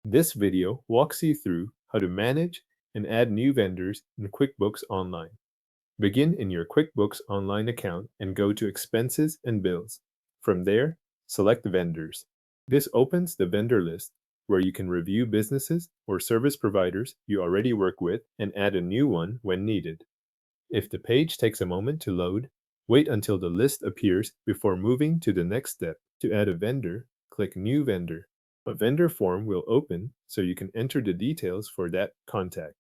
This video walks you through how to manage and add new vendors in QuickBooks Online. Begin in your QuickBooks Online account and go to Expenses and Bills. From there, select Vendors. This opens the vendor list where you can review businesses or service providers you already work with and add a new one when needed. If the page takes a moment to load, wait until the list appears before moving to the next step. To add a vendor, click New Vendor. A vendor form will open so you can enter the details for that contact.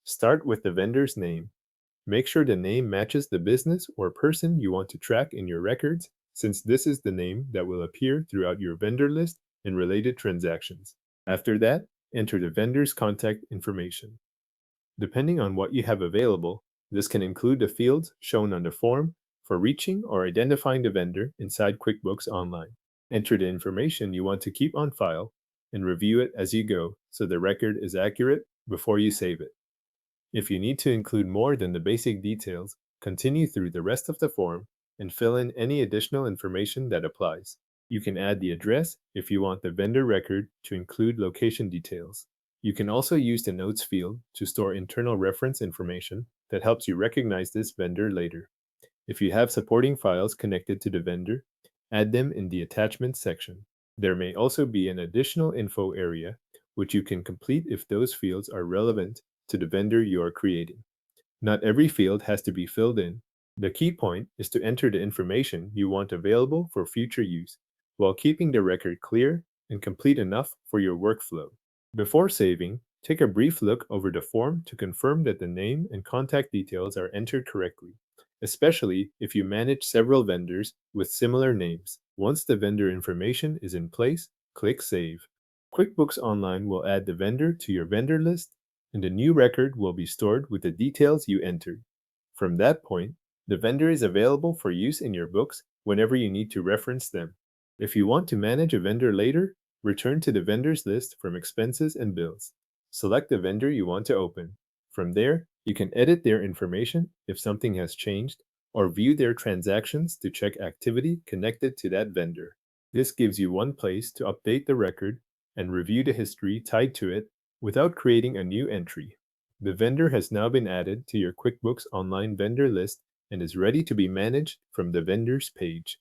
Start with the vendor's name. Make sure the name matches the business or person you want to track in your records, since this is the name that will appear throughout your vendor list and related transactions. After that, enter the vendor's contact information. Depending on what you have available, this can include the fields shown on the form for reaching or identifying the vendor inside QuickBooks Online. Enter the information you want to keep on file and review it as you go so the record is accurate before you save it. If you need to include more than the basic details, continue through the rest of the form and fill in any additional information that applies. You can add the address if you want the vendor record to include location details. You can also use the Notes field to store internal reference information that helps you recognize this vendor later. If you have supporting files connected to the vendor, add them in the Attachments section. There may also be an additional info area, which you can complete if those fields are relevant to the vendor you are creating. Not every field has to be filled in. The key point is to enter the information you want available for future use, while keeping the record clear and complete enough for your workflow. Before saving, take a brief look over the form to confirm that the name and contact details are entered correctly, especially if you manage several vendors with similar names. Once the vendor information is in place, click Save. QuickBooks Online will add the vendor to your vendor list, and the new record will be stored with the details you entered. From that point, the vendor is available for use in your books whenever you need to reference them. If you want to manage a vendor later, return to the vendors list from Expenses and Bills. Select the vendor you want to open. From there, you can edit their information if something has changed, or view their transactions to check activity connected to that vendor. This gives you one place to update the record and review the history tied to it without creating a new entry. The vendor has now been added to your QuickBooks Online vendor list and is ready to be managed from the Vendors page.